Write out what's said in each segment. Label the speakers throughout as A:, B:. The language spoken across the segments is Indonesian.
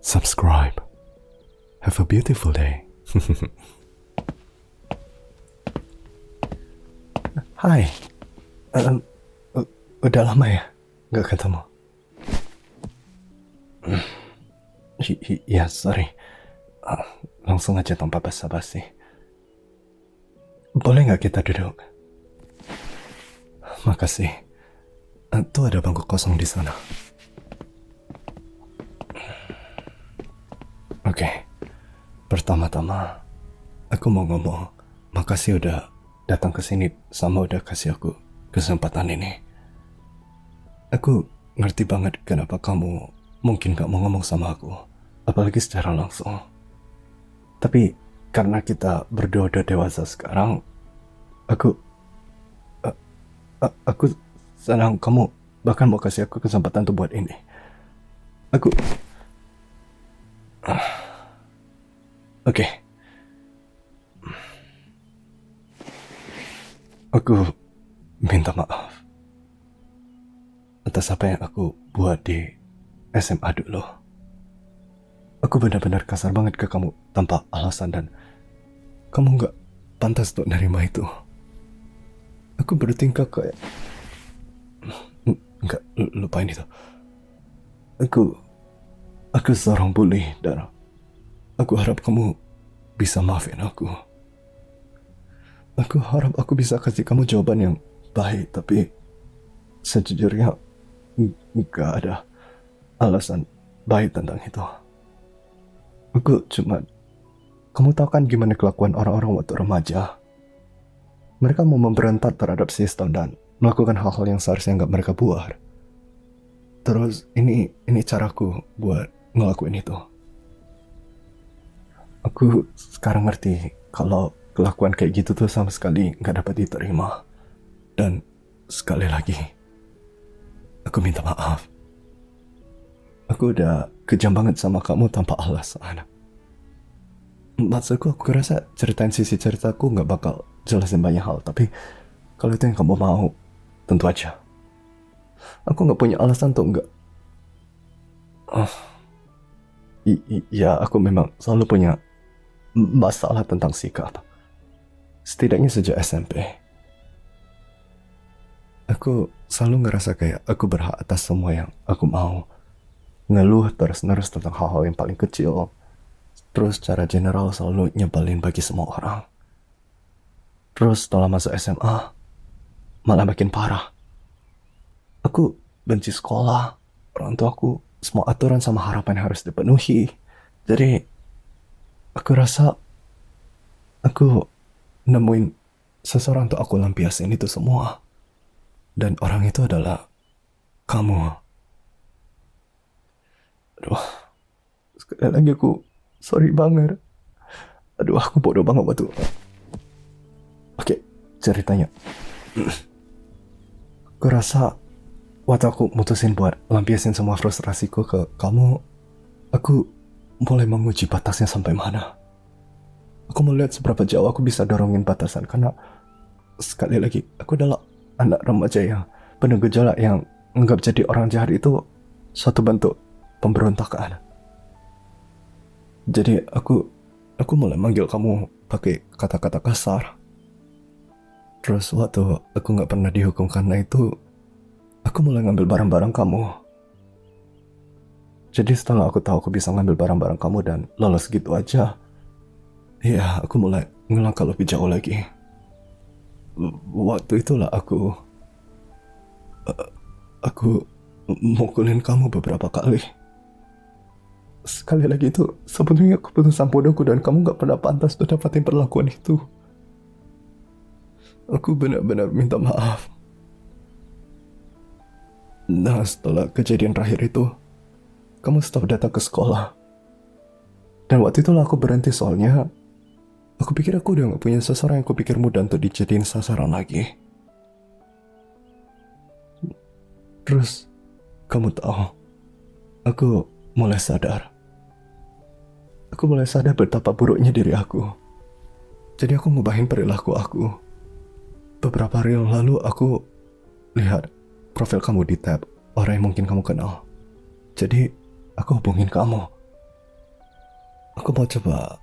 A: subscribe. Have a beautiful day. Hai, udah lama ya nggak ketemu. Ya sorry, langsung aja tanpa basa-basi. Boleh nggak kita duduk? Makasih. Tuh ada bangku kosong di sana. Oke, pertama-tama aku mau ngomong makasih udah datang ke sini sama udah kasih aku kesempatan ini. Aku ngerti banget kenapa kamu mungkin gak mau ngomong sama aku, apalagi secara langsung. Tapi karena kita berdua udah dewasa sekarang, aku senang kamu bahkan mau kasih aku kesempatan untuk buat ini. Oke. Aku minta maaf atas apa yang aku buat di SMA dulu. Aku benar-benar kasar banget ke kamu tanpa alasan dan kamu gak pantas untuk nerima itu. Aku bertingkah kayak... Enggak, lupain itu. Aku seorang bully dan aku harap kamu bisa maafin aku. Aku harap aku bisa kasih kamu jawaban yang baik, tapi sejujurnya gak ada alasan baik tentang itu. Kamu tahu kan gimana kelakuan orang-orang waktu remaja? Mereka mau memberontak terhadap sistem dan melakukan hal-hal yang seharusnya gak mereka buat. Terus ini caraku buat ngelakuin itu. Aku sekarang ngerti kalau kelakuan kayak gitu tuh sama sekali gak dapat diterima. Dan sekali lagi, aku minta maaf. Aku udah kejam banget sama kamu tanpa alasan. Maksudku, aku rasa ceritain sisi ceritaku gak bakal jelasin banyak hal. Tapi kalau itu yang kamu mau, tentu aja. Aku gak punya alasan untuk gak... Ya, aku memang selalu punya masalah tentang sikap. Setidaknya sejak SMP. Aku selalu ngerasa kayak aku berhak atas semua yang aku mau. Ngeluh terus-menerus tentang hal-hal yang paling kecil. Terus secara general selalu nyebelin bagi semua orang. Terus setelah masuk SMA, malah makin parah. Aku benci sekolah. Orang tua aku semua aturan sama harapan harus dipenuhi. Jadi, aku rasa aku nemuin seseorang untuk aku lampiasin itu semua. Dan orang itu adalah kamu. Aduh, sekali lagi aku sorry banget. Aduh, aku bodoh banget waktu. Oke, ceritanya. Aku rasa waktu aku mutusin buat lampiasin semua frustrasiku ke kamu, aku mulai menguji batasnya sampai mana. Aku melihat seberapa jauh aku bisa dorongin batasan karena sekali lagi aku adalah anak remaja yang penuh gejolak yang anggap jadi orang jahat itu suatu bentuk pemberontakan. Jadi aku mulai manggil kamu pakai kata-kata kasar. Terus waktu aku gak pernah dihukum karena itu, aku mulai ngambil barang-barang kamu. Jadi setelah aku tahu aku bisa ngambil barang-barang kamu dan lolos gitu aja, ya aku mulai ngelangkah lebih jauh lagi. Waktu itulah aku mukulin kamu beberapa kali. Sekali lagi itu sebetulnya keputusan bodohku dan kamu gak pernah pantas untuk dapatin perlakuan itu. Aku benar-benar minta maaf. Nah, setelah kejadian terakhir itu, kamu stop datang ke sekolah. Dan waktu itulah aku berhenti soalnya aku pikir aku udah gak punya seseorang yang kupikir mudah untuk dijadiin sasaran lagi. Terus, kamu tahu, aku mulai sadar. Aku mulai sadar betapa buruknya diri aku. Jadi aku ngubahin perilaku aku. Beberapa hari yang lalu aku lihat profil kamu di tab orang yang mungkin kamu kenal. Jadi, aku hubungin kamu. Aku mau coba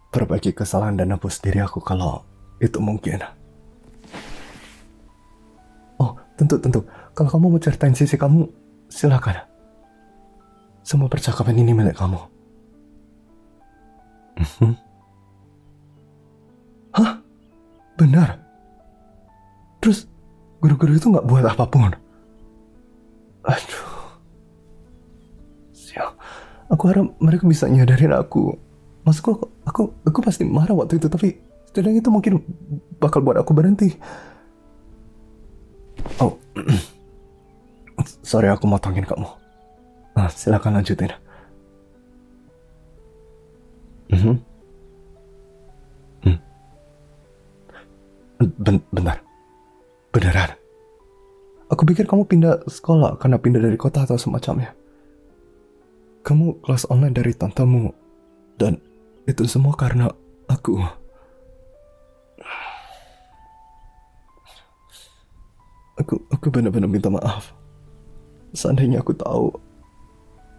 A: perbaiki kesalahan dan hapus diri aku kalau itu mungkin. Oh, tentu. Kalau kamu mau ceritain sisi kamu, silakan. Semua percakapan ini milik kamu. Mhm. Hah? Benar? Terus guru-guru itu nggak buat apapun? Aduh, sial. Aku harap mereka bisa nyadarin aku. Maksudku, aku pasti marah waktu itu, tapi setidaknya itu mungkin bakal buat aku berhenti. Oh, sorry aku motongin kamu. Silakan lanjutin. Mhm. Bentar, beneran? Aku pikir kamu pindah sekolah karena pindah dari kota atau semacamnya. Kamu kelas online dari tantamu, dan itu semua karena aku. Aku benar-benar minta maaf. Seandainya aku tahu,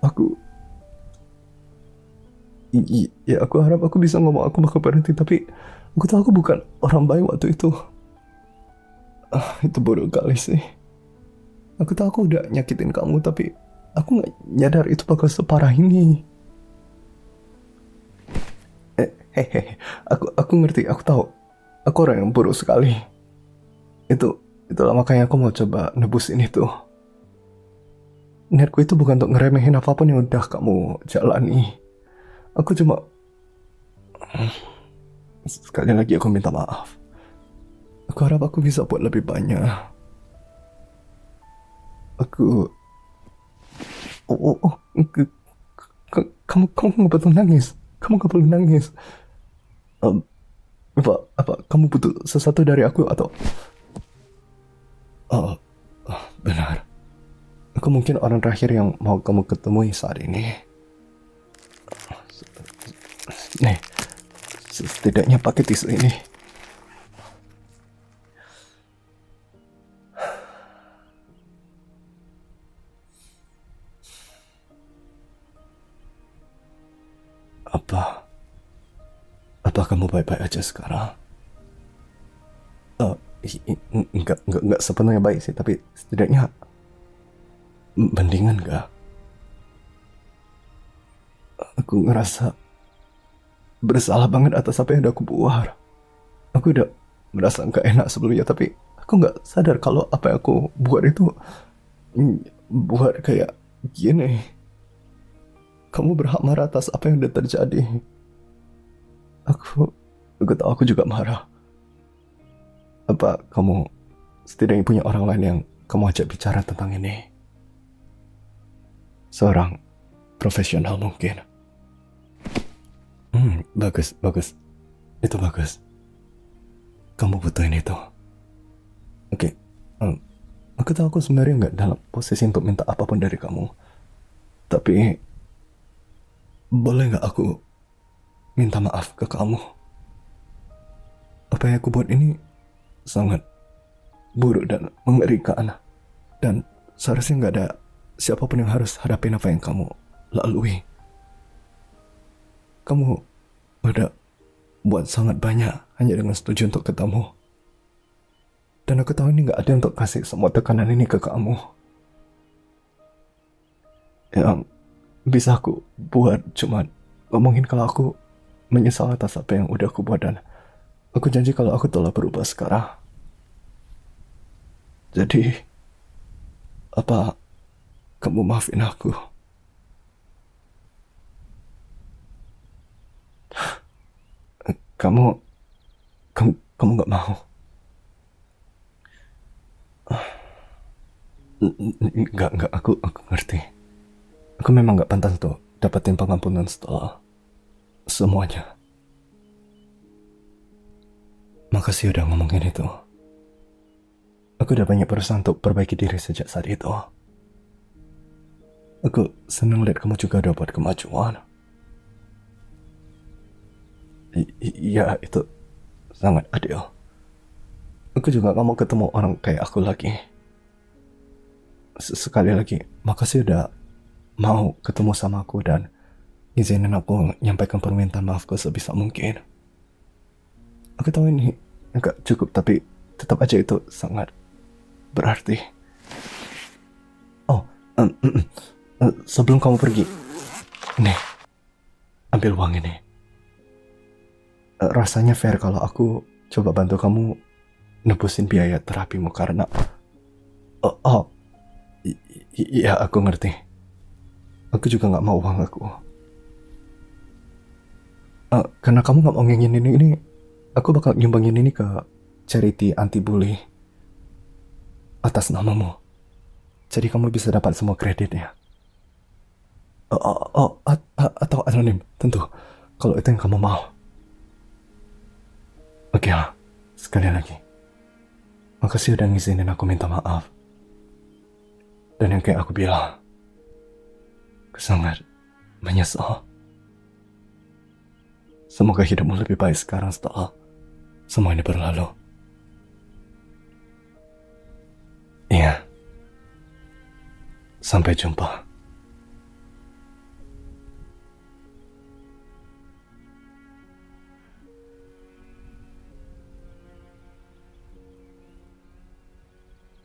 A: aku ya aku harap aku bisa ngomong aku bakal berhenti, tapi aku tahu aku bukan orang baik waktu itu. Itu bodoh kali sih. Aku tahu aku udah nyakitin kamu, tapi aku nggak nyadar itu bakal separah ini. Hehehe, aku ngerti, aku tahu. Aku orang yang buruk sekali. Itulah makanya aku mau coba nebusin itu. Niatku itu bukan untuk ngeremehin apapun yang udah kamu jalani. Aku cuma, sekali lagi aku minta maaf. Aku harap aku bisa buat lebih banyak. Aku, kamu nggak perlu nangis. Kamu nggak perlu nangis. Um, apa kamu butuh sesuatu dari aku atau? Oh, benar. Aku mungkin orang terakhir yang mau kamu ketemui saat ini. Nih, setidaknya pakai tisu ini. Apa? Apa kamu baik-baik aja sekarang? Enggak sepenuhnya baik sih, tapi setidaknya mendingan gak? Aku ngerasa bersalah banget atas apa yang udah aku buat. Aku udah merasa nggak enak sebelumnya, tapi aku nggak sadar kalau apa yang aku buat itu buat kayak gini. Kamu berhak marah atas apa yang udah terjadi. Aku, aku tahu aku juga marah. Apa kamu setidaknya punya orang lain yang kamu ajak bicara tentang ini? Seorang profesional mungkin. Bagus. Itu bagus. Kamu butuhin itu. Oke. Aku tahu aku sebenarnya nggak dalam posisi untuk minta apapun dari kamu. Tapi, boleh nggak aku minta maaf ke kamu? Apa yang aku buat ini sangat buruk dan mengerikan. Dan seharusnya nggak ada siapapun yang harus hadapin apa yang kamu lalui. Kamu udah buat sangat banyak hanya dengan setuju untuk ketemu. Dan aku tahu ini gak ada untuk kasih semua tekanan ini ke kamu. Yang bisa aku buat cuma ngomongin kalau aku menyesal atas apa yang udah aku buat, dan aku janji kalau aku telah berubah sekarang. Jadi, apa kamu maafin aku? Kamu, kamu gak mau? Enggak, aku ngerti. Aku memang gak pantas tuh dapetin pengampunan setelah semuanya. Makasih udah ngomongin itu. Aku udah banyak berusaha untuk perbaiki diri sejak saat itu. Aku seneng lihat kamu juga udah buat kemajuan. Iya, itu sangat adil. Aku juga gak mau ketemu orang kayak aku lagi. Sekali lagi, makasih udah mau ketemu sama aku dan izinin aku nyampaikan permintaan maafku sebisa mungkin. Aku tahu ini enggak cukup, tapi tetap aja itu sangat berarti. Oh, sebelum kamu pergi, nih, ambil uang ini. Rasanya fair kalau aku coba bantu kamu nebusin biaya terapimu karena... Iya, aku ngerti. Aku juga nggak mau uang aku. Karena kamu nggak mau ngingin ini, aku bakal nyumbangin ini ke charity anti bully atas namamu. Jadi kamu bisa dapat semua kreditnya. Atau anonim, tentu. Kalau itu yang kamu mau. Oke lah, sekali lagi. Makasih udah ngizinin aku minta maaf. Dan yang kayak aku bilang, aku sangat menyesal. Semoga hidupmu lebih baik sekarang setelah semua ini berlalu. Iya. Sampai jumpa.